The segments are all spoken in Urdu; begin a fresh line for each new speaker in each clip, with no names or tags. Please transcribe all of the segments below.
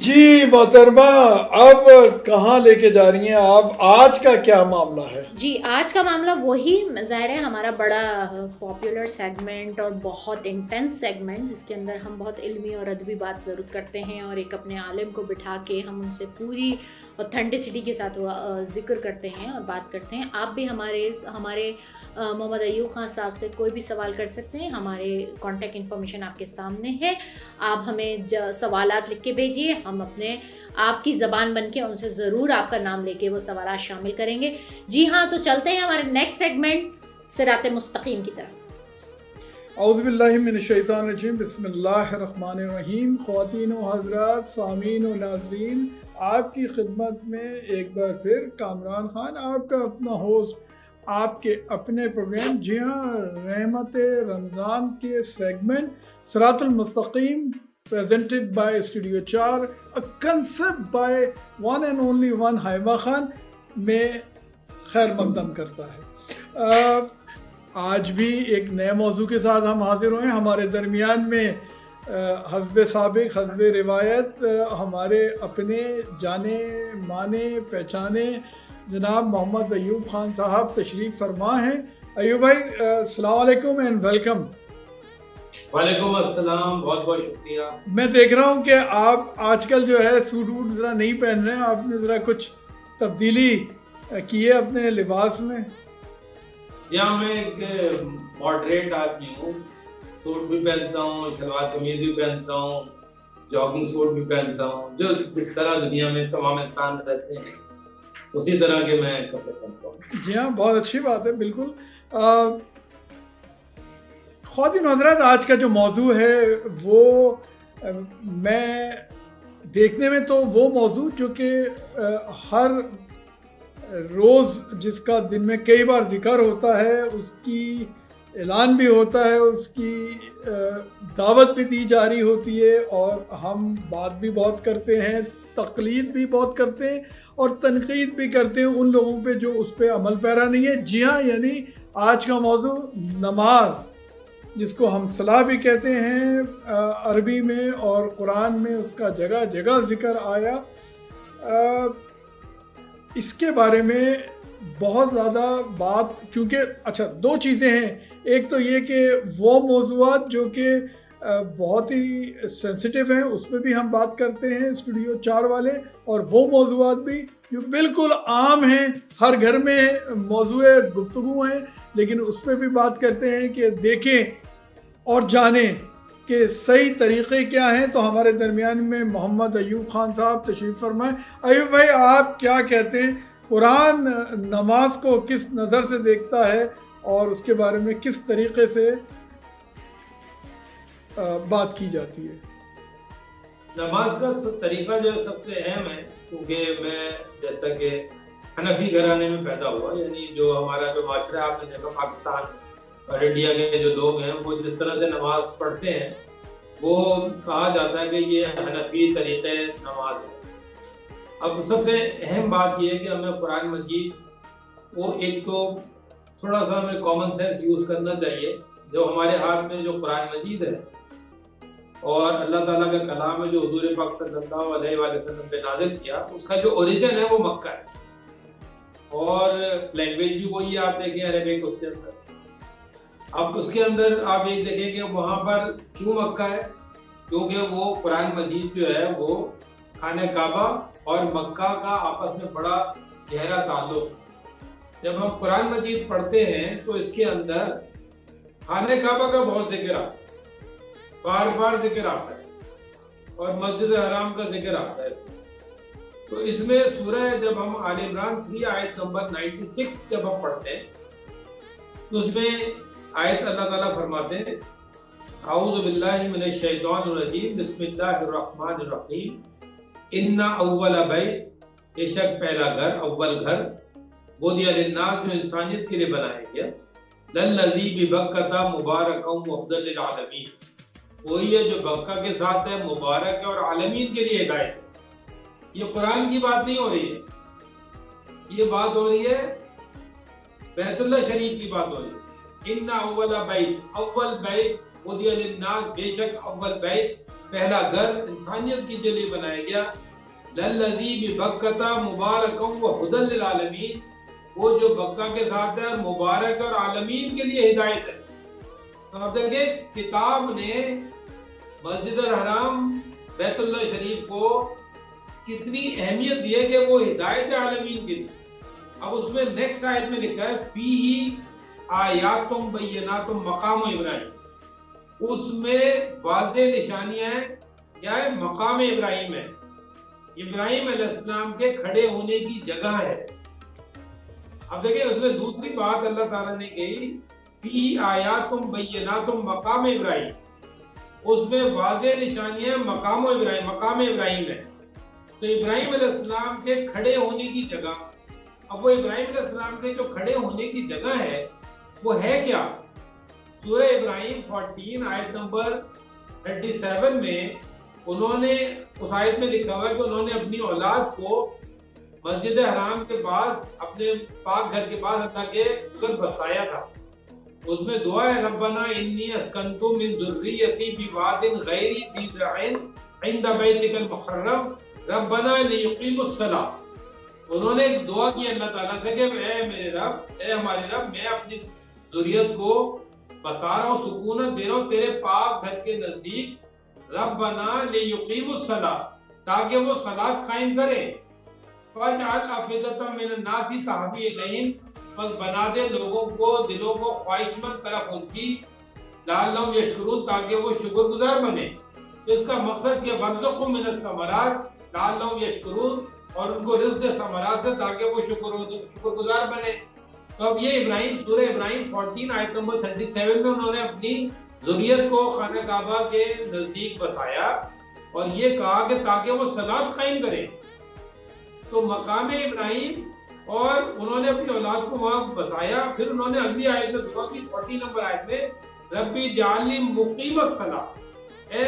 جی محترمہ، اب کہاں لے کے جا رہی ہیں آپ؟ آج کا کیا معاملہ ہے؟
جی آج کا معاملہ وہی ظاہر ہے ہمارا بڑا پاپولر سیگمنٹ اور بہت انٹینس سیگمنٹ، جس کے اندر ہم بہت علمی اور ادبی بات ضرور کرتے ہیں اور ایک اپنے عالم کو بٹھا کے ہم ان سے پوری اوتھینٹسٹی کے ساتھ ذکر کرتے ہیں اور بات کرتے ہیں۔ آپ بھی ہمارے محمد ایوب خان صاحب سے کوئی بھی سوال کر سکتے ہیں، ہمارے کانٹیکٹ انفارمیشن آپ کے سامنے ہے۔ آپ ہمیں سوالات لکھ کے بھیجیے، ہم اپنے آپ کی زبان بن کے ان سے ضرور آپ کا نام لے کے وہ سوالات شامل کریں گے۔ جی ہاں، تو چلتے ہیں ہمارے نیکسٹ سیگمنٹ صراط مستقیم کی طرف۔
اعوذ باللہ من الشیطان الرجیم، بسم اللہ الرحمن الرحیم۔ خواتین و حضرات، سامعین و ناظرین، آپ کی خدمت میں ایک بار پھر کامران خان، آپ کا اپنا ہوسٹ، آپ کے اپنے پروگرام جی ہاں رحمت رمضان کے سیگمنٹ صراط المستقیم presented by Studio 4, a concept by one and only one ہائبہ Khan میں خیر مقدم کرتا ہے۔ آج بھی ایک نئے موضوع کے ساتھ ہم حاضر ہوئے ہیں۔ ہمارے درمیان میں حسب سابق حسب روایت ہمارے اپنے جانے مانے پہچانے جناب محمد ایوب خان صاحب تشریف فرما ہیں۔ ایوب بھائی السلام علیکم اینڈ ویلکم۔
وعلیکم السلام، بہت بہت شکریہ۔
میں دیکھ رہا ہوں کہ آپ آج کل جو ہے سوٹ ووٹ ذرا نہیں پہن رہے ہیں، آپ نے ذرا کچھ تبدیلی کی ہے اپنے لباس میں؟
یہاں میں ایک ماڈریٹ آدمی ہوں، سوٹ بھی پہنتا ہوں، شلوار قمیض بھی پہنتا ہوں، جاگنگ سوٹ بھی پہنتا ہوں، جو جس طرح دنیا میں تمام انسان رہتے ہیں اسی طرح کے میں کپڑے پہنتا ہوں۔
جی ہاں، بہت اچھی بات ہے، بالکل۔ خواتین حضرات، آج کا جو موضوع ہے وہ میں دیکھنے میں تو وہ موضوع جو کہ ہر روز جس کا دن میں کئی بار ذکر ہوتا ہے، اس کی اعلان بھی ہوتا ہے، اس کی دعوت بھی دی جا رہی ہوتی ہے، اور ہم بات بھی بہت کرتے ہیں، تقلید بھی بہت کرتے ہیں اور تنقید بھی کرتے ہیں ان لوگوں پہ جو اس پہ عمل پیرا نہیں ہے۔ جی ہاں، یعنی آج کا موضوع نماز، جس کو ہم صلاح بھی کہتے ہیں عربی میں، اور قرآن میں اس کا جگہ جگہ ذکر آیا۔ اس کے بارے میں بہت زیادہ بات، کیونکہ اچھا دو چیزیں ہیں، ایک تو یہ کہ وہ موضوعات جو کہ بہت ہی سینسٹیو ہیں اس پہ بھی ہم بات کرتے ہیں اسٹوڈیو 4 والے، اور وہ موضوعات بھی جو بالکل عام ہیں، ہر گھر میں موضوع گفتگو ہیں، لیکن اس پہ بھی بات کرتے ہیں کہ دیکھیں اور جانیں کہ صحیح طریقے کیا ہیں۔ تو ہمارے درمیان میں محمد ایوب خان صاحب تشریف فرمائیں۔ ایوب بھائی، آپ کیا کہتے ہیں؟ قرآن نماز کو کس نظر سے دیکھتا ہے اور اس کے بارے میں کس طریقے سے بات کی جاتی ہے؟
نماز کا طریقہ جو سب سے اہم ہے، کیونکہ میں جیسا کہ حنفی گھرانے میں پیدا ہوا، یعنی جو ہمارا جو معاشرہ ہے، آپ نے دیکھا پاکستان اور انڈیا کے جو لوگ ہیں وہ جس طرح سے نماز پڑھتے ہیں وہ کہا جاتا ہے کہ یہ حنفی طریقے نماز ہے۔ اب سب سے اہم بات یہ ہے کہ ہمیں قرآن مجید وہ ایک تو تھوڑا سا ہمیں کامن سینس یوز کرنا چاہیے۔ جو ہمارے ہاتھ میں جو قرآن مجید ہے اور اللہ تعالیٰ کا کلام ہے جو حضور پاک صلی اللہ علیہ وآلہ وسلم پہ نازل کیا، اس کا جو اوریجن ہے وہ مکہ ہے، اور لینگویج بھی وہی ہے، آپ دیکھیں عربک اس کے اندر۔ اب اس کے اندر آپ ایک دیکھیں کہ وہاں پر کیوں مکہ ہے، کیونکہ وہ قرآن مجید جو ہے وہ خانہ کعبہ اور مکہ کا آپس میں بڑا گہرا تعلق۔ جب ہم قرآن مجید پڑھتے ہیں تو اس کے اندر خانہ کعبہ کا بہت ذکر آتا ہے، بار بار ذکر آتا ہے، اور مسجد حرام کا ذکر آتا ہے۔ تو اس میں سورہ جب ہم آل عمران 3 آیت نمبر 96 جب ہم پڑھتے ہیں تو اس میں آیت اللہ تعالیٰ فرماتے ہیں، اعوذ باللہ من الشیطان الرجیم، بسم اللہ الرحمن الرحیم، ان اول بیت، بے شک پہلا گھر، اول گھر، بنی للناس، جو انسانیت کے لیے بنایا گیا، للذی ببکۃ مبارکا وہدی للعالمین، وہی ہے جو بکہ کے ساتھ ہے، مبارک ہے اور عالمین کے لیے ہدایت ہے۔ یہ قرآن کی بات نہیں ہو رہی ہے، یہ بات ہو رہی ہے بیت اللہ شریف کی بات ہو رہی ہے۔ ان اول بیت، اول بیت بنی للناس، بے شک اول بیت پہلا گھر انسانیت کے لیے بنایا گیا. للذی ببکۃ مبارکا وہدی للعالمین، وہ جو بکہ کے ساتھ ہے مبارک اور عالمین کے لیے ہدایت ہے. تو اب دیکھیں کتاب نے مسجد الحرام بیت اللہ شریف کو کتنی اہمیت دی ہے کہ وہ ہدایت عالمین کے لیے. اب اس میں نیکسٹ آیت میں لکھا ہے فیہ آیات بینات مقام ابراہیم، اس میں واضح نشانیاں ہیں. کیا ہے؟ مقام ابراہیم ہے، ابراہیم علیہ السلام کے کھڑے ہونے کی جگہ ہے. اب دیکھیں اس میں دوسری بات اللہ تعالیٰ نے کہی فی آیات بینات مقام ابراہیم، اس میں واضح نشانیاں مقام ابراہیم ہے. تو ابراہیم علیہ السلام کے کھڑے ہونے کی جگہ، اب وہ ابراہیم علیہ السلام کے جو کھڑے ہونے کی جگہ ہے وہ ہے کیا؟ سورہ ابراہیم 14 آیت نمبر 37 میں انہوں نے اس آیت میں لکھا ہوا ہے کہ انہوں نے اپنی اولاد کو مسجد حرام کے بعد اپنے پاک گھر کے بعد اللہ کے گھر بسایا تھا. اس میں دعا ہے ربنا انی اسکنت من ذریتی بواد غیر ذی زرع عند بیتک المحرم ربنا لیقیموا الصلاۃ. انہوں نے ایک دعا کی اللہ تعالیٰ سے کہ اے میرے رب، اے ہمارے رب، میں اپنی ذریت کو بسا رہا ہوں، سکونت دے رہا ہوں تیرے پاک گھر کے نزدیک. ربنا لیقیموا الصلاۃ، تاکہ وہ صلاۃ قائم کریں. فاجعل افئدۃ من الناس تہوی الیہم، بس بنا دے لوگوں کو، دلوں کو خواہش مند طرف ان کی، لعلہم یشکرون، تاکہ وہ شکر گزار بنے. تو اس کا مقصد کہ وارزقھم من الثمرات لعلہم یشکرون، اور ان کو رزق ثمرات سے تاکہ وہ شکر گزار بنے. تو اب یہ ابراہیم سورہ ابراہیم 14 آیت نمبر 37 میں انہوں نے اپنی ذریت کو خانہ کعبہ کے نزدیک بسایا اور یہ کہا کہ تاکہ وہ صلاۃ قائم کریں. تو مقام ابراہیم، اور انہوں نے اپنی اولاد کو وہاں بسایا. پھر انہوں نے اگلی آیت میں دعا کی 40 نمبر آیت میں ربی جعلنی مقیم الصلاۃ، اے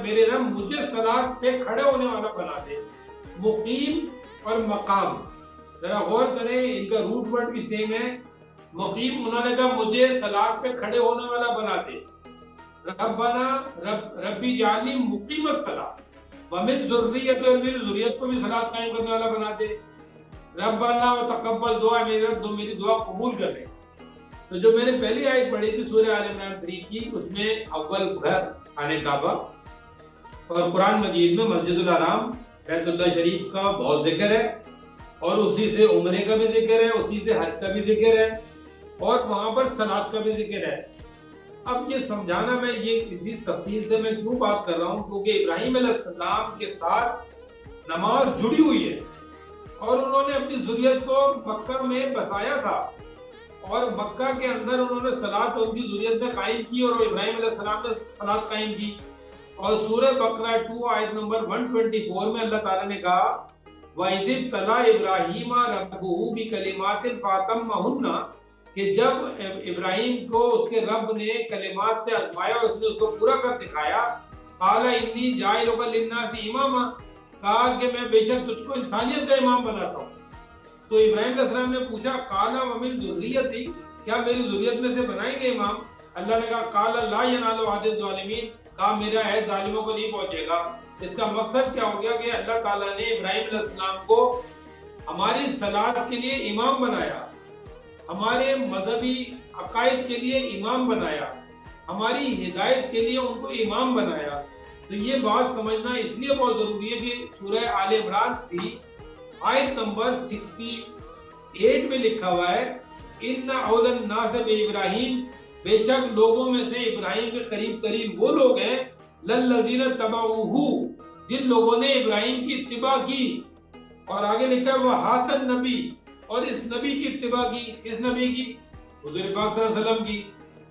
میرے رب مجھے صلاۃ پہ کھڑے ہونے والا بنا دے. مقیم اور مقام ذرا غور کریں، ان کا روٹ ورڈ بھی سیم ہے. مقیم انہوں نے کہا مجھے صلاۃ پہ کھڑے ہونے والا بنا دے. ربی جعلنی مقیم الصلاۃ ومن ذریتی، اور میری ذریت کو بھی صلاۃ قائم کرنے والا بنا دے. ربنا وتقبل دعا، میرے رب تو میری دعا قبول کر لے. تو جو میں نے پہلی آیت پڑھی تھی سورہ آل عمران 3 کی، اس میں اول گھر خانہ کعبہ، اور قرآن مجید میں مسجد الحرام بیت اللہ شریف کا بہت ذکر ہے، اور اسی سے عمرے کا بھی ذکر ہے، اسی سے حج کا بھی ذکر ہے، اور وہاں پر صلاۃ کا بھی ذکر ہے. اب یہ سمجھانا، میں یہ کسی تفصیل سے میں کیوں بات کر رہا ہوں، کیونکہ ابراہیم علیہ السلام کے ساتھ نماز جڑی ہوئی ہے، اور انہوں نے اپنی ذریت کو مکہ میں بسایا تھا، اور مکہ کے اندر انہوں نے صلاۃ ان کی ذریت میں قائم کی، اور ابراہیم علیہ السلام نے صلاۃ قائم کی. اور سورہ بقرہ 2 آیت نمبر 124 میں اللہ تعالیٰ نے کہا وَإِذِ ابْتَلَىٰ إِبْرَاهِيمَ رَبُّهُ بِكَلِمَاتٍ فَأَتَمَّهُنَّ، کہ جب ابراہیم کو اس کے رب نے کلمات سے آزمایا اور اس نے اس کو پورا کر دکھایا، قَالَ إِنِّي جَاعِلُكَ لِلنَّاسِ إِمَامًا، کہا کہ میں بے شک تجھ کو انسانیت کا امام بناتا ہوں. تو ابراہیم علیہ السلام نے پوچھا قَالَ وَمِن ذُرِّيَّتِي، کیا میری ذریت میں سے بنائیں گے امام؟ اللہ نے کہا قَالَ لَا يَنَالُ عَهْدِ الظَّالِمِينَ، کہا میرا عہد ظالموں کو نہیں پہنچے گا. اس کا مقصد کیا ہو گیا کہ اللہ تعالیٰ نے ابراہیم علیہ السلام کو ہماری صلاۃ کے لیے امام بنایا، ہمارے مذہبی عقائد کے لیے امام بنایا، ہماری ہدایت کے لیے ان کو امام بنایا. تو یہ بات سمجھنا اس لیے بہت ضروری ہے کہ سورہ آل عمران کی آیت نمبر 68 میں لکھا ہوا ہے ان اول الناس بابراہیم، بے شک لوگوں میں سے ابراہیم کے قریب ترین وہ لوگ ہیں للذین تبعوہ، جن لوگوں نے ابراہیم کی اتباع کی. اور آگے لکھا ہے وحاسن نبی، اور اس نبی کی اتباع کی. کس نبی کی؟ حضور پاک صلی اللہ علیہ وسلم کی.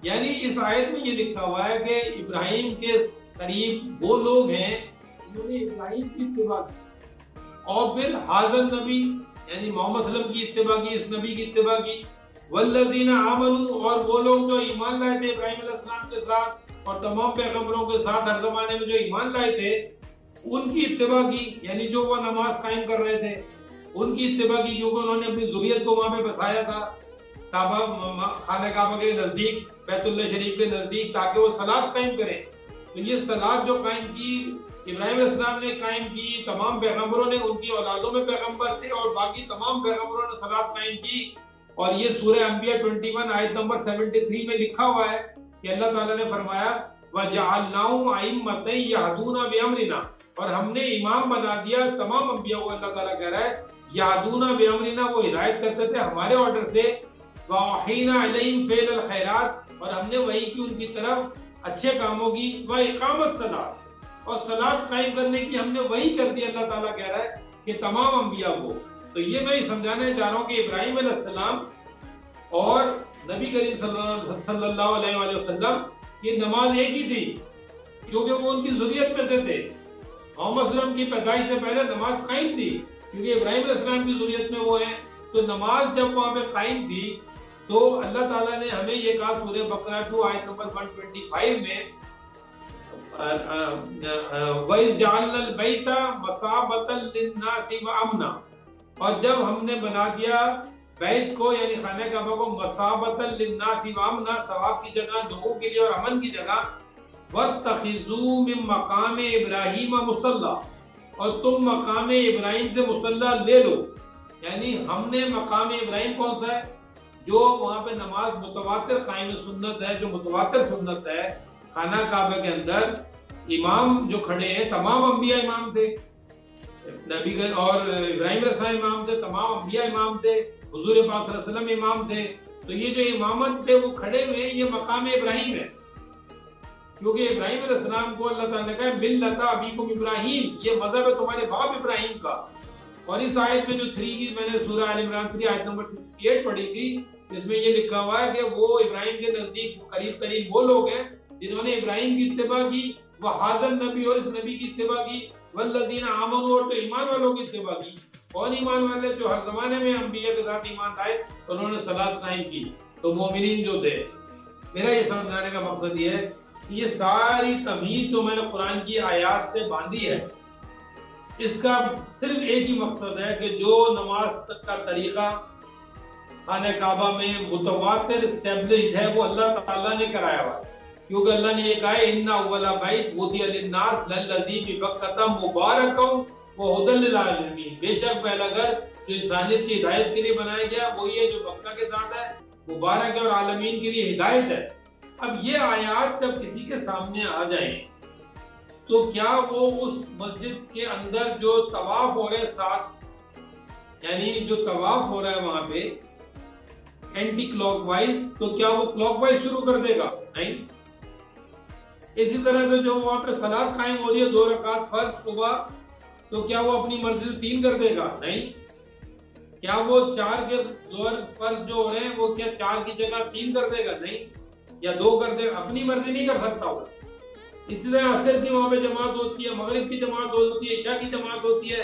یعنی اس آیت میں یہ لکھا ہوا ہے کہ ابراہیم کے قریب وہ لوگ ہیں جنہوں نے ابراہیم کی اتباع کی، اور پھر حاضر نبی یعنی محمد صلی اللہ علیہ وسلم کی اتباع کی، اس نبی کی اتباع کی. والذین آمنوا، اور وہ لوگ جو ایمان لائے تھے ابراہیم علیہ السلام کے ساتھ اور تمام پیغمبروں کے ساتھ ہر زمانے میں جو ایمان لائے تھے، ان کی اتباع کی، یعنی جو وہ نماز قائم کر رہے تھے ان کی اتباع کی، کیونکہ انہوں نے اپنی ذریت کو وہاں پہ بسایا تھا کعبہ، خانہ کعبہ کے نزدیک، بیت اللہ شریف کے نزدیک، تاکہ وہ صلاۃ قائم کریں. تو یہ صلاۃ جو قائم کی ابراہیم علیہ السلام نے قائم کی، تمام پیغمبروں نے، ان کی اولادوں میں پیغمبر تھے اور باقی تمام پیغمبروں نے صلاۃ قائم کی. اور یہ سورہ انبیاء 21 آیت نمبر 73 میں لکھا ہوا ہے کہ اللہ تعالیٰ نے فرمایا وَجَعَلْنَاهُمْ أَئِمَّةً يَهْدُونَ بِأَمْرِنَا، اور ہم نے امام بنا دیا تمام انبیاء کو. اللہ تعالیٰ کہہ رہا ہے یَهْدُونَ بِأَمْرِنَا، وہ ہدایت کرتے تھے ہمارے آرڈر سے. وَأَوْحَيْنَا إِلَيْهِمْ فِعْلَ الْخَيْرَاتِ، اور ہم نے وحی کی ان کی طرف اچھے کاموں کی. وَإِقَامَةَ الصَّلَاةِ، اور صلاۃ قائم کرنے کی ہم نے وحی کر دی. اللہ تعالیٰ کہہ رہا ہے کہ تمام انبیاء کو. تو یہ میں سمجھانے چاہ رہا ہوں کہ ابراہیم علیہ السلام اور نبی کریم صلی اللہ علیہ وآلہ وسلم یہ نماز ایک ہی تھی، کیونکہ وہ ان کی ذریت میں سے تھے. محمد صلی اللہ علیہ وسلم کی پیدائش سے پہلے نماز قائم تھی، کیونکہ ابراہیم علیہ السلام کی ذریت میں وہ ہیں. تو نماز جب وہاں پہ قائم تھی تو اللہ تعالیٰ نے ہمیں یہ کہا سورہ بقرہ 2 آیت نمبر 125 میں وَإِذْ جَعَلْنَا الْبَيْتَ مَثَابَةً لِلنَّاسِ وَأَمْنًا، اور جب ہم نے بنا دیا بیت کو یعنی خانہ کعبہ کو مَثَابَةً لِلنَّاسِ وَأَمْنًا، ثواب کی جگہ، لوگوں کے لیے اور امن کی جگہ. وَاتَّخِذُوا مِن مَّقَامِ إِبْرَاهِيمَ مُصَلًّى، اور تم مقام ابراہیم سے مصلی لے لو. یعنی ہم نے مقام ابراہیم کون سا ہے؟ جو وہاں پہ نماز متواتر قائم سنت ہے، جو متواتر سنت ہے. خانہ کعبہ کے اندر امام جو کھڑے ہیں تمام انبیاء امام تھے، نبی اور ابراہیم علیہ السلام امام تھے، تمام انبیاء امام تھے، حضور پاک صلی اللہ علیہ وسلم امام تھے. تو یہ جو امامت تھے وہ کھڑے ہوئے یہ مقام ابراہیم ہے، کیونکہ ابراہیم علیہ السلام کو اللہ تعالیٰ نے کہا ملت ابیکم ابراہیم، یہ مذہب ہے تمہارے باپ ابراہیم کا. اور اس آیت میں جو 3 کی میں نے سورہ آل عمران 3 آیت نمبر 68 پڑھی تھی، اس میں یہ لکھا ہوا ہے کہ وہ ابراہیم کے نزدیک قریب ترین وہ لوگ ہیں جنہوں نے ابراہیم کی اتباع کی، وہ حاضر نبی اور اس نبی کی اتباع کی، والذین آمنوا، اور تو ایمان والوں کی اتباع کی. کون ایمان والے؟ جو ہر زمانے میں انبیاء کے ساتھ ایمان لائے، انہوں نے صلاۃ قائم کی. تو مومنین جو تھے. میرا یہ سمجھانے کا مقصد یہ ہے کہ یہ ساری تمہید جو میں نے قرآن کی آیات سے باندھی ہے، اس کا صرف ایک ہی مقصد ہے کہ جو نماز کا طریقہ خانہ کعبہ میں متواتر اسٹیبلش ہے وہ اللہ تعالیٰ نے کرایا ہوا ہے. کیونکہ اللہ نے یہ کہا ہے ان اول بیت وضع للناس للذی ببکۃ مبارکا وہدی للعالمین، بے شک پہلا گھر جو انسانیت کی ہدایت کے لیے بنایا گیا وہی ہے جو مکہ کے ساتھ ہے، مبارک ہے اور عالمین کے لیے ہدایت ہے. اب یہ آیات جب کسی کے سامنے آ جائیں تو کیا وہ اس مسجد کے اندر جو طواف ہو رہے ہیں ساتھ، یعنی جو طواف ہو رہا ہے وہاں پہ اینٹی کلاک وائز، تو کیا وہ کلاک وائز شروع کر دے گا؟ نہیں. اسی طرح سے جو وہاں پہ صلاۃ قائم ہو رہی ہے 2 رکعت فرض صبح، تو کیا وہ اپنی مرضی سے 3 کر دے گا؟ نہیں. کیا وہ 4 کے ظہر فرض جو ہو رہے ہیں وہ کیا 4 کی جگہ 3 کر دے گا؟ نہیں. یا 2 کر دے گا؟ اپنی مرضی نہیں کر سکتا وہ. اسی طرح عصر کی وہاں پہ جماعت ہوتی ہے، مغرب کی جماعت ہوتی ہے، عشاء کی جماعت ہوتی ہے،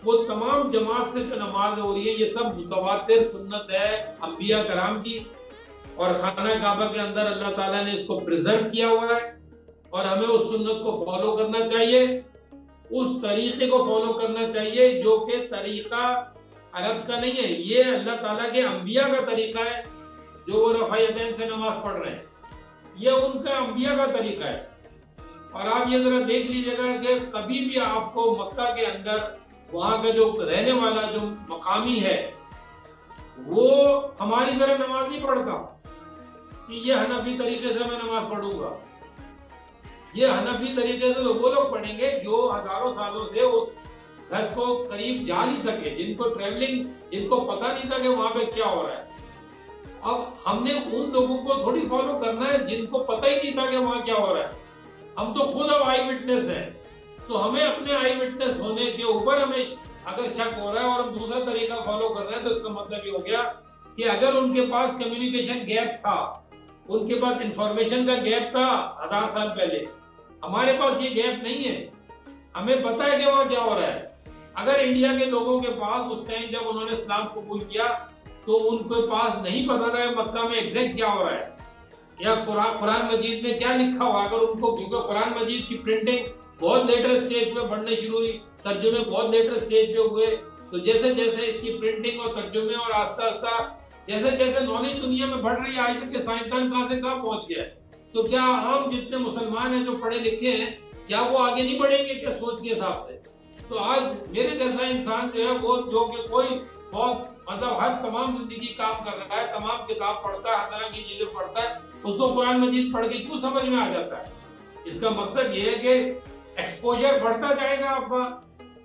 وہ تمام جماعت سے جو نماز ہو رہی ہے یہ سب متواتر سنت ہے انبیاء کرام کی. اور خانہ کعبہ کے اندر اللہ تعالیٰ نے اس کو پریزرو کیا ہوا ہے اور ہمیں اس سنت کو فالو کرنا چاہیے، اس طریقے کو فالو کرنا چاہیے جو کہ طریقہ عرب کا نہیں ہے، یہ اللہ تعالیٰ کے انبیاء کا طریقہ ہے. جو وہ رفع یدین سے نماز پڑھ رہے ہیں یہ ان کا انبیاء کا طریقہ ہے. اور آپ یہ ذرا دیکھ لیجیے گا کہ کبھی بھی آپ کو مکہ کے اندر وہاں کا جو رہنے والا جو مقامی ہے وہ ہماری طرح نماز نہیں پڑھتا کہ یہ حنفی طریقے سے میں نماز پڑھوں گا. یہ حنفی طریقے سے وہ لوگ پڑھیں گے جو ہزاروں سالوں سے اس گھر کو قریب جا نہیں سکے، جن کو ٹریولنگ، جن کو پتہ نہیں تھا کہ وہاں پہ کیا ہو رہا ہے. اب ہم نے ان لوگوں کو تھوڑی فالو کرنا ہے جن کو پتہ ہی نہیں تھا کہ وہاں کیا ہو رہا ہے. ہم تو خود اب آئی وٹنس ہیں، تو ہمیں اپنے آئی وٹنس ہونے کے اوپر ہمیں اگر شک ہو رہا ہے اور ہم دوسرا طریقہ فالو کر رہے ہیں تو اس کا مطلب یہ ہو گیا کہ اگر ان کے پاس کمیونیکیشن گیپ تھا، ان کے پاس انفارمیشن کا گیپ تھا 1000 سال پہلے، ہمارے پاس یہ گیپ نہیں ہے، ہمیں پتہ ہے کہ وہاں کیا ہو رہا ہے. اگر انڈیا کے لوگوں کے پاس اس ٹائم جب انہوں نے اسلام قبول کیا تو ان کے پاس نہیں پتا تھا مکہ میں ایگزیکٹ کیا ہو رہا ہے یا قرآن مجید میں کیا لکھا ہوا. اگر ان کو، کیونکہ قرآن مجید کی پرنٹنگ بہت لیٹر سٹیج پہ بڑھنے شروع ہوئی، ترجمے بہت لیٹر سٹیج پہ ہوئے، تو جیسے جیسے اس کی پرنٹنگ اور ترجمے اور آہستہ آہستہ جیسے جیسے نالج دنیا میں بڑھ رہی ہے، آج تک کے سائنسدان کہاں سے کہاں پہنچ گیا ہے. تو کیا ہم جتنے مسلمان ہیں جو پڑھے لکھے ہیں کیا وہ آگے نہیں بڑھیں گے کیا سوچ کے حساب سے؟ تو آج میرے جیسا انسان جو ہے وہ جو کہ کوئی بہت مطلب ہر تمام زندگی کام کر رہا ہے، تمام کتاب پڑھتا ہے، ہر طرح کی چیزیں پڑھتا ہے، اس کو قرآن مجید پڑھ کے کیوں سمجھ میں آ جاتا ہے؟ اس کا مقصد یہ ہے کہ ایکسپوجر بڑھتا جائے گا آپ کا،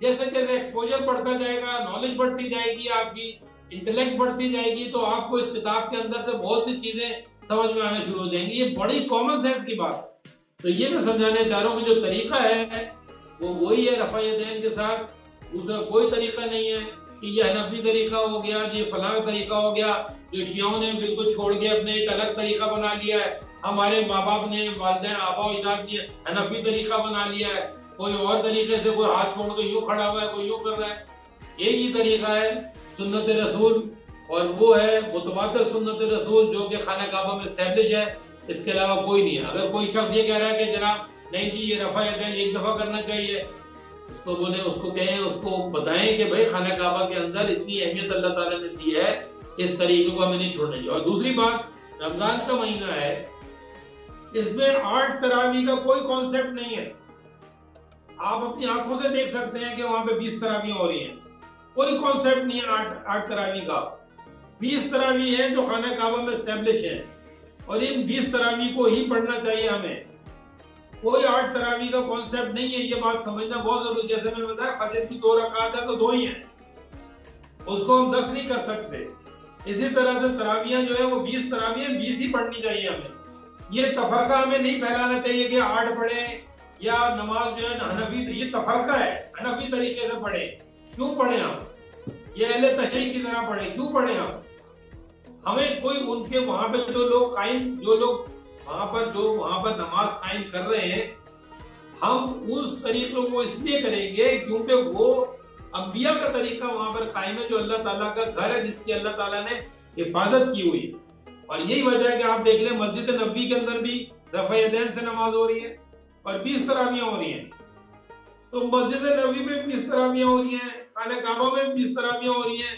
جیسے جیسے ایکسپوجر بڑھتا جائے گا، نالج بڑھتی جائے گی، آپ کی انٹلیکٹ بڑھتی جائے گی، تو آپ کو اس کتاب کے اندر سے بہت سی چیزیں سمجھ میں آنا شروع ہو جائیں گی۔ یہ بڑی کامن سینس کی بات ہے۔ تو یہ میں سمجھانے چاہ رہا ہوں کہ جو طریقہ ہے وہ وہی ہے رفع یدین کے ساتھ، دوسرا کوئی طریقہ نہیں ہے کہ یہ حنفی طریقہ ہو گیا، یہ فلاں طریقہ ہو گیا، جو شیعوں نے بالکل چھوڑ کے اپنے ایک الگ طریقہ بنا لیا ہے، ہمارے ماں باپ نے، والدین، آبا و اجداد نے حنفی طریقہ بنا لیا ہے، کوئی اور طریقے سے کوئی ہاتھ چھوڑ کے یوں کھڑا ہوا ہے، کوئی یوں کر رہا ہے۔ ایک ہی طریقہ ہے سنت رسول، اور وہ ہے متواتر سنت رسول جو کہ خانہ کعبہ میں اسٹیبلش ہے، اس کے علاوہ کوئی نہیں ہے۔ اگر کوئی شخص یہ کہہ رہا ہے کہ جناب نہیں جی یہ رفع یدین ایک دفعہ کرنا چاہیے، تو بولیں اس کو کہیں، اس کو بتائیں کہ بھائی خانہ کعبہ کے اندر اتنی اہمیت اللہ تعالیٰ نے دی ہے، اس طریقے کو ہمیں نہیں چھوڑنا چاہیے۔ اور دوسری بات، رمضان کا مہینہ ہے، اس میں 8 تراویح کا کوئی کانسیپٹ نہیں ہے۔ آپ اپنی آنکھوں سے دیکھ سکتے ہیں کہ وہاں پہ 20 تراویح ہو رہی ہیں، کوئی کانسیپٹ نہیں ہے 8 تراویح کا۔ 20 تراویح ہیں جو خانہ کعبہ میں اسٹیبلش ہیں، اور ان 20 تراویح کو ہی پڑھنا چاہیے ہمیں، کوئی 8 تراویح کا کانسیپٹ نہیں ہے۔ یہ بات سمجھنا بہت ضروری ہے۔ جیسے میں نے بتایا فجر کی 2 رکعات ہے تو 2 ہی ہیں، اس کو ہم 10 نہیں کر سکتے۔ اسی طرح سے تراویح جو ہے وہ 20 تراویح ہیں، 20 ہی پڑھنی چاہیے ہمیں۔ یہ تفرقہ ہمیں نہیں پھیلانا چاہیے کہ 8 پڑھیں یا نماز جو ہے حنفی، یہ تفرقہ ہے، حنفی طریقے سے پڑھیں۔ کیوں پڑھیں ہم؟ یہ اہل تشیع کی طرح پڑھیں، کیوں پڑھیں ہم؟ ہمیں کوئی ان کے وہاں پہ جو لوگ وہاں پر نماز قائم کر رہے ہیں، ہم اس طریقوں کو اس لیے کریں گے کیونکہ وہ انبیاء کا طریقہ وہاں پر قائم ہے، جو اللہ تعالیٰ کا گھر ہے، جس کی اللہ تعالیٰ نے حفاظت کی ہوئی۔ اور یہی وجہ ہے کہ آپ دیکھ لیں مسجد نبوی کے اندر بھی رفع یدین سے نماز ہو رہی ہے اور 20 تراویح ہو رہی ہیں۔ تو مسجد نبوی میں 20 تراویح ہو رہی ہیں، خانہ کعبہ میں 20 تراویح ہو رہی ہیں۔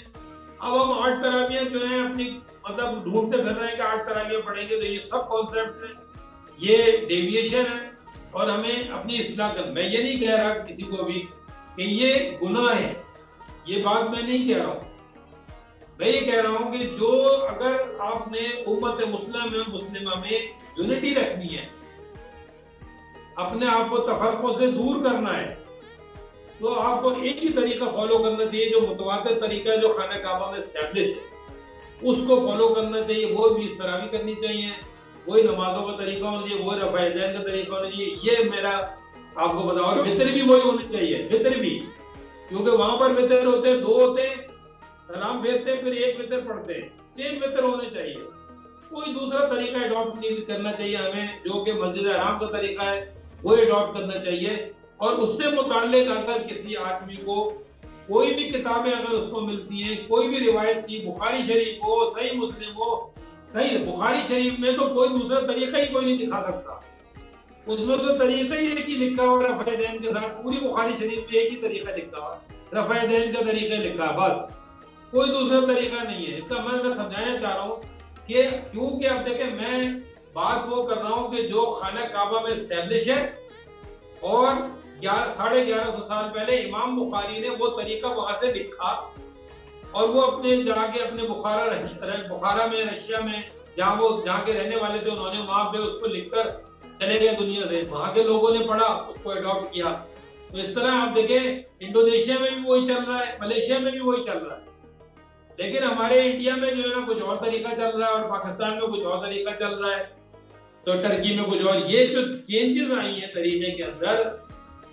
اب ہم 8 تراویح جو ہیں اپنی مطلب ڈھونڈتے پھر رہے ہیں کہ 8 تراویح پڑھیں گے، تو یہ سب کانسیپٹ ہے، یہ ڈیویشن ہے، اور ہمیں اپنی اصلاح کرنا۔ میں یہ نہیں کہہ رہا کسی کو بھی کہ یہ گناہ ہے، یہ بات میں نہیں کہہ رہا ہوں۔ میں یہ کہہ رہا ہوں کہ جو اگر آپ نے امت مسلمہ میں یونٹی رکھنی ہے، اپنے آپ کو تفرقوں سے دور کرنا ہے، تو آپ کو ایک ہی طریقہ فالو کرنا چاہیے، جو متواتر طریقہ ہے، جو خانہ کعبہ میں اسٹیبلش ہے، اس کو فالو کرنا چاہیے۔ وہ 20 تراویح کرنی چاہیے، وہی نمازوں کا طریقہ ہونا چاہیے، وہ رفع یدین کا طریقہ ہونا چاہیے۔ یہ میرا آپ کو بتاؤ، اور وتر بھی وہی ہونی چاہیے، وتر بھی، کیونکہ وہاں پر وتر ہوتے ہیں، 2 ہوتے ہیں، سلام پھیرتے ہیں، پھر ایک وتر پڑھتے ہیں، سیم وتر ہونے چاہیے۔ کوئی دوسرا طریقہ اڈاپٹ نہیں کرنا چاہیے ہمیں، جو کہ مسجد حرام کا طریقہ ہے وہ اڈاپٹ کرنا چاہیے۔ اور اس سے متعلق اگر کسی آدمی کو کوئی بھی کتابیں اگر اس کو ملتی ہیں، کوئی بھی روایت کی، بخاری شریف ہو، صحیح مسلم ہو، صحیح بخاری شریف میں تو کوئی دوسرا طریقہ ہی کوئی نہیں دکھا سکتا، اس میں تو طریقہ ہی ایک ہی لکھا ہوا رفع یدین کے ساتھ، پوری بخاری شریف میں ایک ہی طریقہ لکھا ہوا، رفع یدین کا طریقہ لکھا ہے، بس کوئی دوسرا طریقہ نہیں ہے۔ اس کا میں سمجھانا چاہ رہا ہوں کہ کیونکہ اب دیکھیں میں بات وہ کر رہا ہوں کہ جو خانہ کعبہ میں اسٹیبلش ہے، اور 1150 سال پہلے امام بخاری نے وہ طریقہ وہاں سے لکھا، اور وہ اپنے جا کے اپنے بخارا میں، رشیا میں، جہاں کے رہنے والے تھے، انہوں نے وہاں پہ اس کو لکھ کر چلے گئے دنیا سے، وہاں کے لوگوں نے پڑھا، اس کو اڈاپٹ کیا۔ تو اس طرح آپ دیکھیں انڈونیشیا میں بھی وہی چل رہا ہے، ملیشیا میں بھی وہی چل رہا ہے، لیکن ہمارے انڈیا میں جو ہے نا کچھ اور طریقہ چل رہا ہے، اور پاکستان میں کچھ اور طریقہ چل رہا ہے، تو ٹرکی میں کچھ اور۔ یہ جو چینجز آئی ہیں طریقے کے اندر،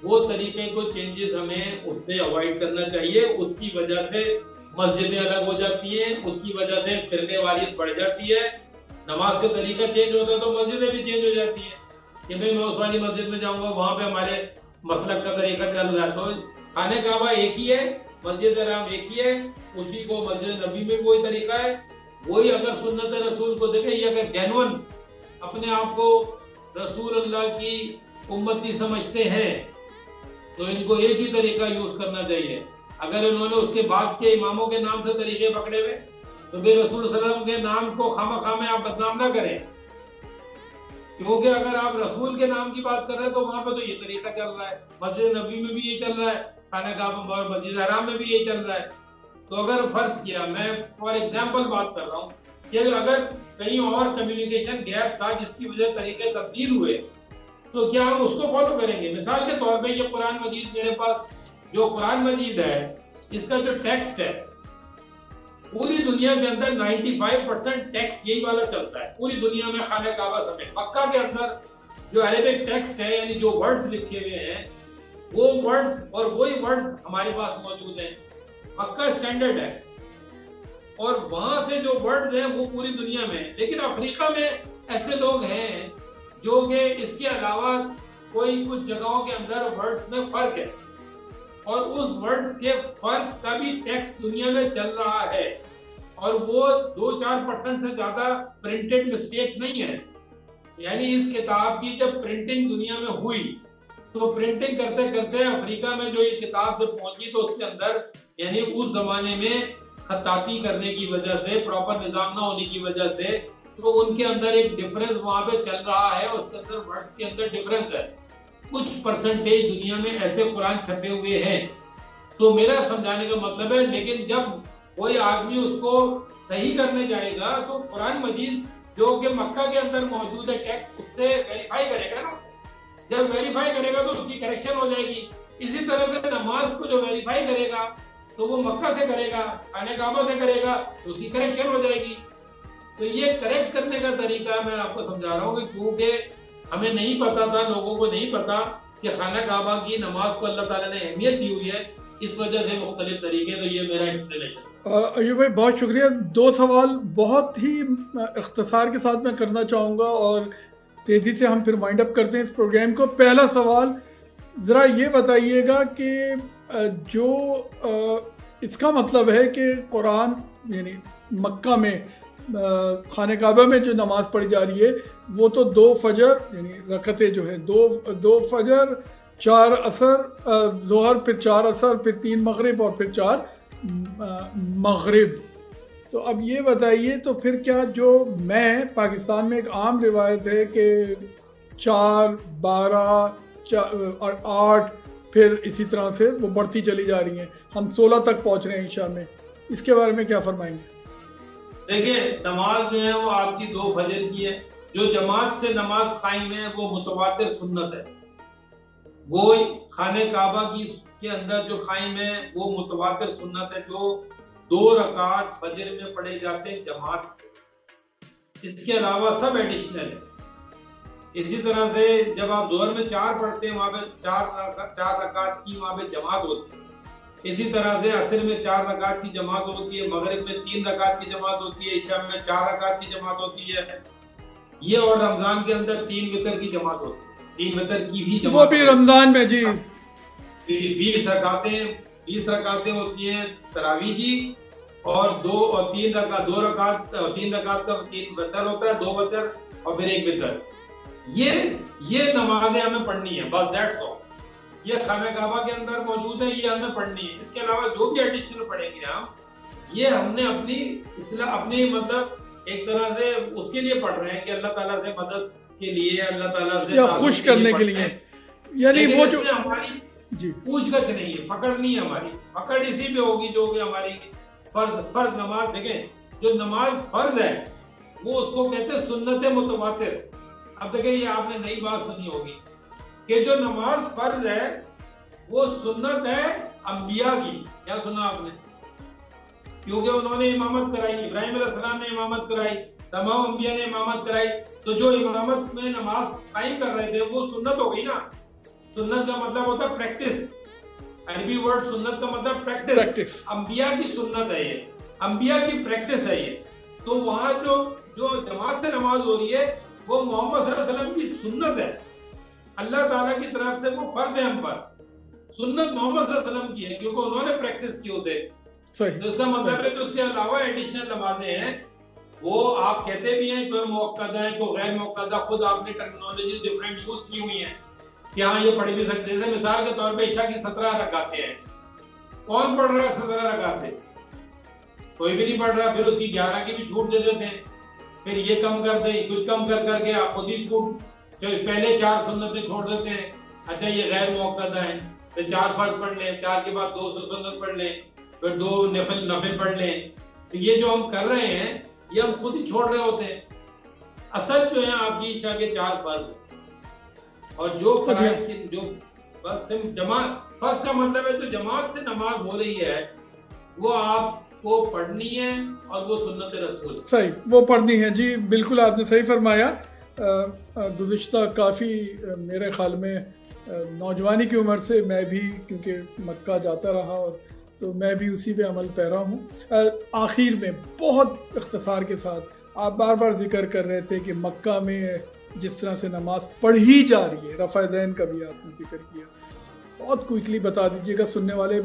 وہ طریقے کو چینجز ہمیں اس سے اوائڈ کرنا چاہیے۔ اس کی وجہ سے مسجدیں الگ ہو جاتی ہیں، اس کی وجہ سے فرقے واریت بڑھ جاتی ہے، نماز کا طریقہ چینج ہوتا ہے تو مسجدیں بھی چینج ہو جاتی ہیں کہ بھئی میں اس والی مسجد میں جاؤں گا، وہاں پہ ہمارے مسلک کا طریقہ چل رہا ہے۔ تو خانہ کعبہ ایک ہی ہے، مسجد حرام ایک ہی ہے، اسی کو مسجد نبی میں وہی طریقہ ہے، وہی۔ اگر سنت رسول کو دیکھیں، یہ اگر جینون اپنے آپ کو رسول اللہ کی امتی سمجھتے ہیں تو ان کو ایک ہی طریقہ یوز کرنا چاہیے۔ اگر انہوں نے اس کے بعد کے اماموں کے نام سے طریقے پکڑے ہوئے تو پھر رسول صلی اللہ علیہ وسلم کے نام کو خواہ مخواہ میں آپ بدنام نہ کریں۔ کیونکہ اگر آپ رسول کے نام کی بات کر رہے ہیں تو وہاں پہ تو یہ طریقہ چل رہا ہے، مسجد نبی میں بھی یہ چل رہا ہے، خانہ کعبہ اور مسجد حرام میں بھی یہ چل رہا ہے. تو اگر فرض کیا، میں فار ایگزامپل بات کر رہا ہوں کہ اگر کہیں اور کمیونیکیشن گیپ تھا جس کی وجہ سے طریقے تبدیل ہوئے تو کیا ہم اس کو فالو کریں گے؟ مثال کے طور پہ یہ قرآن مجید، میرے پاس جو قرآن مجید ہے اس کا جو ٹیکسٹ ہے، پوری دنیا کے اندر 95% ٹیکسٹ یہی والا چلتا ہے پوری دنیا میں، خانہ کعبہ سمیت. مکہ کے اندر جو عربک ٹیکسٹ ہے، یعنی جو ورڈز لکھے ہوئے ہیں وہ ورڈز اور وہی ورڈز ہمارے پاس موجود ہیں. مکہ اسٹینڈرڈ ہے اور وہاں سے جو ورڈز ہیں وہ پوری دنیا میں. لیکن افریقہ میں ایسے لوگ ہیں جو کہ اس کے علاوہ کوئی کچھ جگہوں کے اندر ورڈز میں فرق ہے، اور اس ورڈ کے فرق کا بھی ٹیکسٹ دنیا میں چل رہا ہے، اور وہ 2-4% سے زیادہ پرنٹڈ مسٹیک نہیں ہے. یعنی اس کتاب کی جب پرنٹنگ دنیا میں ہوئی تو پرنٹنگ کرتے کرتے افریقہ میں جو یہ کتاب سے پہنچی تو اس کے اندر، یعنی اس زمانے میں خطاطی کرنے کی وجہ سے، پراپر نظام نہ ہونے کی وجہ سے، تو ان کے اندر ایک ڈفرنس وہاں پہ چل رہا ہے، اس کے اندر ورڈ کے اندر ڈفرنس ہے. کچھ پرسنٹیج دنیا میں ایسے قرآن چھپے ہوئے ہیں. تو میرا سمجھانے کا مطلب ہے، لیکن جب کوئی آدمی اس کو صحیح کرنے جائے گا تو قرآن مجید جو کہ مکہ کے اندر موجود ہے ٹیکسٹ، اس سے ویریفائی کرے گا نا. جب ویریفائی کرے گا تو اس کی کریکشن ہو جائے گی. اسی طرح سے نماز کو جو ویریفائی کرے گا تو وہ مکہ سے کرے گا، خانہ کعبہ سے کرے گا تو اس کی کریکشن ہو جائے گی. تو یہ کریکٹ کرنے کا طریقہ میں آپ کو سمجھا رہا ہوں کہ کیونکہ ہمیں نہیں پتا تھا، لوگوں کو نہیں پتا کہ خانہ کعبہ کی نماز کو اللہ تعالیٰ نے اہمیت دی ہوئی ہے، اس وجہ سے مختلف طریقے. تو یہ میرا ایکسپلینیشن.
ایوب بھائی بہت شکریہ. 2 سوال بہت ہی اختصار کے ساتھ میں کرنا چاہوں گا اور تیزی سے ہم پھر وائنڈ اپ کرتے ہیں اس پروگرام کو. پہلا سوال، ذرا یہ بتائیے گا کہ جو اس کا مطلب ہے کہ قرآن یعنی مکہ میں خانہ کعبہ میں جو نماز پڑھی جا رہی ہے وہ تو 2 فجر یعنی رکعتیں جو ہے 2 فجر، 4 عصر ظہر، پھر 4 عصر، پھر 3 مغرب اور پھر 4 مغرب. تو اب یہ بتائیے تو پھر کیا جو میں پاکستان میں ایک عام روایت ہے کہ 4، 12 اور 8 پھر اسی طرح سے وہ بڑھتی چلی جا رہی ہیں، ہم 16 تک پہنچ رہے ہیں عشاء میں، اس کے بارے میں کیا فرمائیں گے؟
دیکھیں، نماز جو ہے وہ آپ کی 2 فجر کی ہے. جو جماعت سے نماز قائم ہے وہ متواتر سنت ہے. وہ خانہ کعبہ کے اندر جو قائم ہے وہ متواتر سنت ہے، جو 2 رکعات فجر میں پڑھے جاتے ہیں جماعت سے. اس کے علاوہ سب ایڈیشنل ہے. اسی طرح سے جب آپ ظہر میں 4 پڑھتے ہیں وہاں پہ 4 رکعات کی وہاں پہ جماعت ہوتی ہے. اسی طرح سے عصر میں 4 رکعت کی جماعت ہوتی ہے، مغرب میں 3 رکعت کی جماعت ہوتی ہے، عشاء میں 4 رکعت کی جماعت ہوتی ہے. یہ اور رمضان کے اندر 3 وتر کی جماعت ہوتی ہے. 3 وتر کی بھی جماعت، وہ بھی
رمضان میں جی
20 رکعتیں ہوتی ہیں تراویح کی، اور 2 اور 3 رکعت 2 رکعت 3 رکعت کا 3 وتر ہوتا ہے، 2 وتر اور پھر 1 وتر. یہ نمازیں ہمیں پڑھنی ہے، بس دیٹس آل. یہ خانہ کعبہ کے اندر موجود ہے، یہ ہمیں پڑھنی ہے. اس کے علاوہ جو بھی ایڈیشنل پڑھیں گے یہ ہم نے اپنی مطلب ایک طرح سے اس کے لیے پڑھ رہے ہیں کہ اللہ تعالیٰ سے مدد کے لیے، اللہ تعالیٰ سے
یا خوش کرنے کے لیے. یعنی وہ جو
ہماری پوچھ گچھ نہیں ہے، پکڑ نہیں ہے ہماری. پکڑ اسی پہ ہوگی جو کہ ہماری فرض نماز. دیکھیں، جو نماز فرض ہے وہ اس کو کہتے ہیں سنت متواتر. اب دیکھیں، یہ آپ نے نئی بات سنی ہوگی کہ جو نماز فرض ہے وہ سنت ہے انبیاء کی. کیا سنا آپ نے؟ کیونکہ انہوں نے امامت کرائی، ابراہیم علیہ السلام نے امامت کرائی، تمام انبیاء نے امامت کرائی. تو جو امامت میں نماز قائم کر رہے تھے وہ سنت ہو گئی نا. سنت کا مطلب ہوتا ہے پریکٹس. عربی ورڈ سنت کا مطلب پریکٹس. انبیاء کی سنت ہے یہ، انبیاء کی پریکٹس ہے یہ. تو وہاں جو جماعت سے نماز ہو رہی ہے وہ محمد صلی اللہ علیہ وسلم کی سنت ہے. اللہ تعالیٰ کی طرف سے وہ فرض ہے ہم پر. سنت محمد صلی اللہ علیہ وسلم کی ہے کیونکہ انہوں نے پریکٹس کی ہوتے. اس کا مطلب ہے کہ اس کے علاوہ ایڈیشنل نمازیں ہیں وہ آپ کہتے بھی ہیں کوئی موقع ہے کوئی غیر موقع. خود آپ نے ٹرمینالوجی ڈیفرنٹ یوز کی ہوئی ہیں کہ ہاں یہ پڑھ بھی سکتے ہیں. مثال کے طور پہ عشاء کی 17 رکعتیں ہیں. کون پڑھ رہا ہے 17 رکعتیں؟ کوئی بھی نہیں پڑھ رہا. پھر اس کی 11 کی بھی چھوٹ دے دیتے ہیں. پھر یہ کم کر دیں، کچھ کم کر کے آپ خود ہی چھوٹ، جو پہلے 4 سنتیں چھوڑ دیتے ہیں، اچھا یہ غیر موقع ہیں، پھر 4 فرض پڑھ لیں، 4 کے بعد 2 سنت پڑھ لیں، پھر 2 نفل پڑھ لیں. تو یہ جو ہم کر رہے ہیں یہ ہم خود ہی چھوڑ رہے ہوتے ہیں. اصل جو ہے آپ کی عشاء کے 4 فرض ہیں، اور جو فرائض کی جو بس جماعت فرض کا مطلب ہے جو جماعت سے نماز ہو رہی ہے وہ آپ کو پڑھنی ہے، اور وہ سنت رسول
صحیح وہ پڑھنی ہے. جی بالکل آپ نے صحیح فرمایا. گزشتہ کافی میرے خیال میں نوجوانی کی عمر سے میں بھی کیونکہ مکہ جاتا رہا اور تو میں بھی اسی پہ عمل پیرا ہوں. آخر میں بہت اختصار کے ساتھ آپ بار بار ذکر کر رہے تھے کہ مکہ میں جس طرح سے نماز پڑھی جا رہی ہے، رفع دین کا بھی آپ نے ذکر کیا. بہت کوئکلی بتا دیجیے گا، سننے والے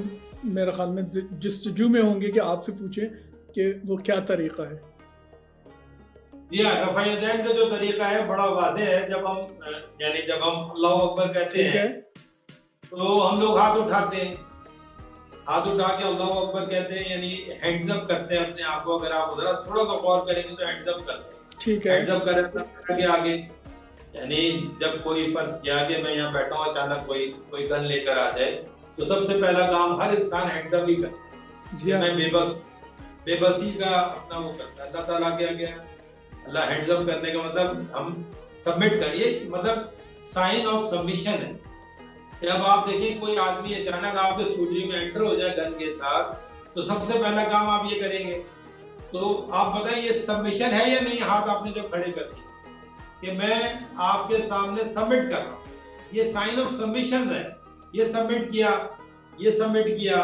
میرے خیال میں جستجو میں ہوں گے کہ آپ سے پوچھیں کہ وہ کیا طریقہ ہے.
رفع دین کا جو طریقہ ہے بڑا واضح ہے. جب ہم اللہ اکبر کہتے ہیں تو ہم لوگ ہاتھ اٹھاتے ہیں، ہاتھ اٹھا کے اللہ اکبر کہتے ہیں، یعنی ہینڈز اپ کرتے ہیں اپنے آپ کو. اگر آپ ذرا تھوڑا سا غور کریں گے تو ہینڈز اپ کرتے ہیں،
ٹھیک ہے،
ہینڈز اپ کریں گے آگے. یعنی جب کوئی فرض کیا کہ میں یہاں بیٹھا ہوں، اچانک کوئی گن لے کر آ جائے تو سب سے پہلا کام ہر انسان ہینڈز اپ ہی کرتا ہے. میں بے بسی کا اپنا وہ کرتا ہے. اللہ تعالیٰ کیا گیا، اللہ ہینڈز اپ کرنے کا مطلب ہم سبمٹ کریے، مطلب سائن آف سبمیشن ہے. جب آپ دیکھیں کوئی آدمی اچانک آپ کے اسٹوڈیو میں انٹر ہو جائے گن کے ساتھ تو سب سے پہلا کام آپ یہ کریں گے. تو آپ بتائیں یہ سبمیشن ہے یا نہیں؟ ہاتھ آپ نے جب کھڑے کر دیے کہ میں آپ کے سامنے سبمٹ کر رہا ہوں، یہ سائن آف سبمیشن ہے. یہ سبمٹ کیا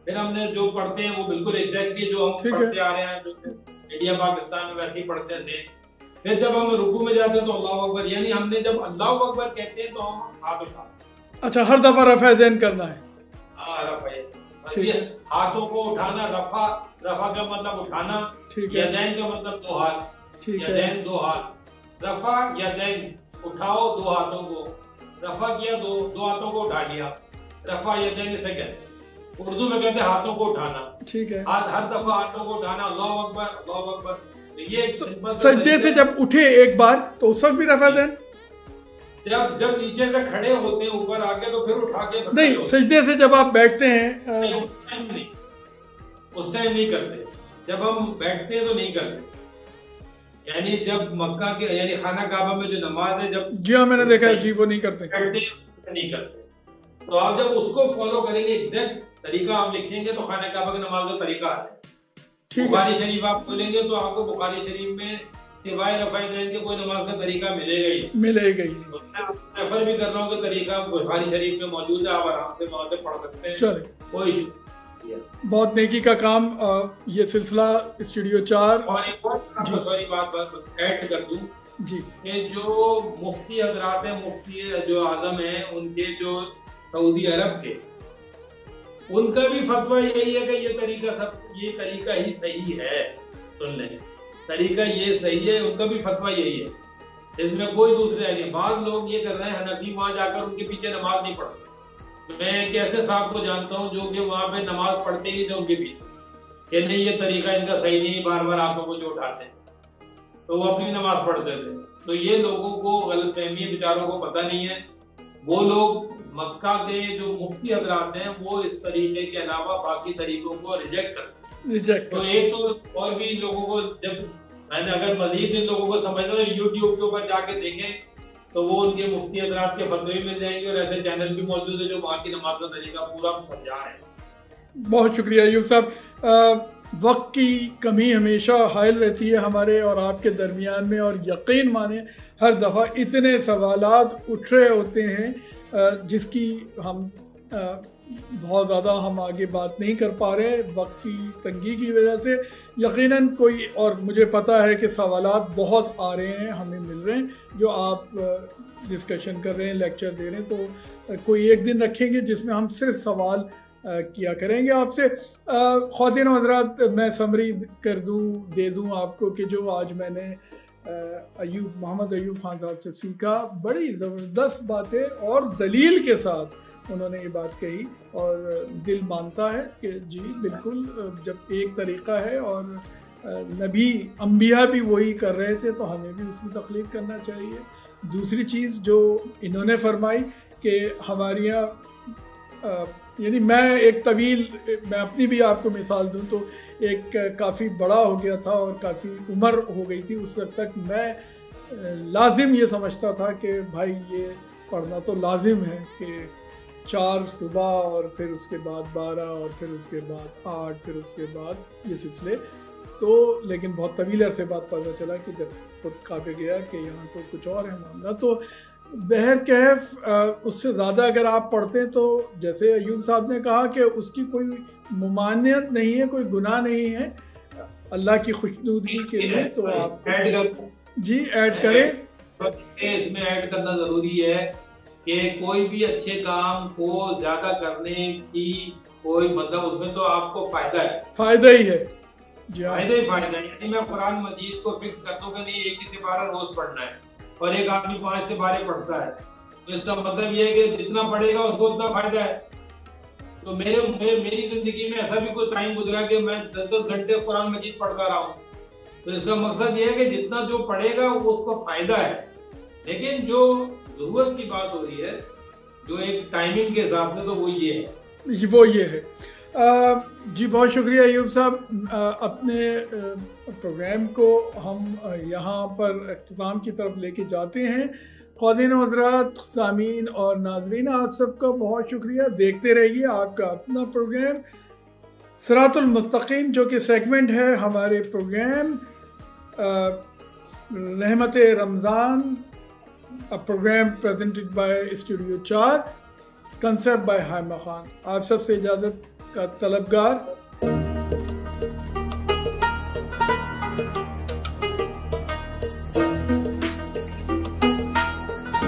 پھر ہم نے جو پڑھتے ہیں وہ بالکل ایگزیکٹلی جو ہم پڑھتے آ رہے ہیں، جو انڈیا پاکستان میں ویسے ہی پڑھتے تھے. پھر جب ہم رکوع میں جاتے ہیں تو اللہ اکبر، یعنی ہم نے جب اللہ اکبر کہتے ہیں تو ہم ہاتھ اٹھاتے ہیں.
اچھا ہر دفعہ رفع دین کرنا ہے.
ہاں رفع، ہاتھوں کو اٹھانا، رفع کا مطلب اٹھانا، یدین کا مطلب 2 ہاتھ، یدین 2 ہاتھ، رفع یدین اٹھاؤ 2 ہاتھوں کو، رفع کیا 2 ہاتھوں کو اٹھا لیا، رفع یدین سے کہتے ہیں. اردو میں کہتے ہیں ہاتھوں کو اٹھانا. ٹھیک ہے، ہر دفعہ ہاتھوں کو اٹھانا، اللہ اکبر اللہ اکبر. یہ
سجدے سے جب اٹھے ایک بار تو اس وقت بھی رفع دین،
جب نیچے سے کھڑے ہوتے ہیں اوپر آگے تو پھر اٹھا کے
نہیں، سجدے سے جب آپ بیٹھتے ہیں
اس ٹائم نہیں کرتے. جب ہم بیٹھتے ہیں تو نہیں کرتے. یعنی جب مکہ کے یعنی خانہ کعبہ میں جو نماز ہے، جب
جی ہاں میں نے دیکھا ہے جی وہ نہیں کرتے.
نہیں کرتے. تو آپ جب اس کو فالو کریں گے، ایگزیکٹ طریقہ آپ لکھیں گے تو خانہ کعبہ کی نماز کا طریقہ آتا ہے. بخاری شریف آپ کھولیں گے تو آپ کو بخاری شریف میں سوائے رفع دین کے کوئی نماز کا طریقہ ملے گا ہی. ریفر بھی کر رہا ہوں کہ طریقہ بخاری شریف میں موجود ہے، آپ آرام سے وہاں سے پڑھ سکتے ہیں. چلے کوئی ایشو.
بہت نیکی کا کام یہ سلسلہ اسٹوڈیو 4.
اور ایک سوری بات ایڈ کر دوں
جی
کہ جو مفتی حضرات ہیں، مفتی جو اعظم ہیں، ان کے جو سعودی عرب کے، ان کا بھی فتویٰ یہی ہے کہ یہ طریقہ ہی صحیح ہے. سن لیں، طریقہ یہ صحیح ہے، ان کا بھی فتویٰ یہی ہے، اس میں کوئی دوسرے نہیں. بعض لوگ یہ کر رہے ہیں حنفی، وہاں جا کر ان کے پیچھے نماز نہیں پڑھتے. میں ایک ایسے صاحب کو جانتا ہوں جو کہ وہاں پہ نماز پڑھتے ہی تھے ان کے پیچھے کہ نہیں یہ طریقہ ان کا صحیح نہیں، بار بار ہاتھوں کو جو اٹھاتے ہیں، تو وہ اپنی نماز پڑھتے تھے. تو یہ لوگوں کو غلط فہمی ہے، بیچاروں کو پتہ نہیں ہے. وہ لوگ مکہ کے جو مفتی حضرات ہیں وہ اس طریقے کے علاوہ باقی طریقوں کو ریجیکٹ کرتے ہیں. تو ایک تو اور بھی لوگوں کو جب میں نے اگر مزید ان لوگوں کو سمجھنا ہے یوٹیوب کے اوپر جا کے دیکھیں تو وہ ان کے مفتی حضرات کے فتوے بھی مل جائیں گے، اور ایسے چینل بھی موجود ہے جو وہاں کی نماز کا طریقہ پورا سمجھا رہے ہیں.
بہت شکریہ ایوب صاحب. وقت کی کمی ہمیشہ حائل رہتی ہے ہمارے اور آپ کے درمیان میں، اور یقین مانیں ہر دفعہ اتنے سوالات اٹھ رہے ہوتے ہیں جس کی ہم بہت زیادہ ہم آگے بات نہیں کر پا رہے وقت کی تنگی کی وجہ سے. یقیناً کوئی، اور مجھے پتہ ہے کہ سوالات بہت آ رہے ہیں، ہمیں مل رہے ہیں جو آپ ڈسکشن کر رہے ہیں، لیکچر دے رہے ہیں، تو کوئی ایک دن رکھیں گے جس میں ہم صرف سوال کیا کریں گے آپ سے. خواتین و حضرات، میں سمری دے دوں آپ کو کہ جو آج میں نے محمد ایوب خان صاحب سے سیکھا، بڑی زبردست باتیں اور دلیل کے ساتھ انہوں نے یہ بات کہی، اور دل مانتا ہے کہ جی بالکل جب ایک طریقہ ہے اور نبی انبیاء بھی وہی کر رہے تھے تو ہمیں بھی اس کی تقلید کرنا چاہیے. دوسری چیز جو انہوں نے فرمائی کہ ہمارے یہاں یعنی میں اپنی بھی آپ کو مثال دوں تو ایک کافی بڑا ہو گیا تھا اور کافی عمر ہو گئی تھی, اس وقت تک میں لازم یہ سمجھتا تھا کہ بھائی یہ پڑھنا تو لازم ہے کہ 4 صبح اور پھر اس کے بعد 12 اور پھر اس کے بعد 8 پھر اس کے بعد یہ سلسلے. تو لیکن بہت طویل عرصے بعد پتہ چلا کہ جب خود کعبے گیا کہ یہاں تو کچھ اور ہے معاملہ. تو بہرکیف اس سے زیادہ اگر آپ پڑھتے تو جیسے ایوب صاحب نے کہا کہ اس کی کوئی ممانعت نہیں ہے, کوئی گناہ نہیں ہے اللہ کی خوشنودگی کے لیے. تو آپ جی ایڈ کریں.
اس میں ایڈ کرنا ضروری ہے کہ کوئی بھی اچھے کام کو زیادہ کرنے کی کوئی مطلب اس میں تو آپ کو فائدہ ہے,
فائدہ ہی ہے.
فائدہ ہی فائدہ ہے. یعنی میں قرآن مجید کو فکس کر دوں کہ نہیں ایک ہی سپارہ روز پڑھنا ہے اور ایک آدمی 5 سپارے پڑھتا ہے تو اس کا مطلب یہ ہے کہ جتنا پڑھے گا اس کو اتنا فائدہ ہے. تو میری زندگی میں ایسا بھی کوئی ٹائم گزرا کہ میں 10 گھنٹے قرآن مجید پڑھتا رہا ہوں. تو اس کا مقصد یہ ہے کہ جتنا جو پڑھے گا وہ اس کو فائدہ ہے. لیکن جو ضرورت کی بات ہو رہی ہے جو ایک ٹائمنگ کے حساب سے تو وہ یہ ہے.
جی بہت شکریہ ایوب صاحب. اپنے پروگرام کو ہم یہاں پر اختتام کی طرف لے کے جاتے ہیں. خواتین و حضرات, سامعین اور ناظرین, آپ سب کا بہت شکریہ. دیکھتے رہیے آپ کا اپنا پروگرام صراط المستقیم جو کہ سیگمنٹ ہے ہمارے program Rehmat Ramzan, program presented by studio 4, concept by Haima Khan. آپ سب سے اجازت کا طلبگار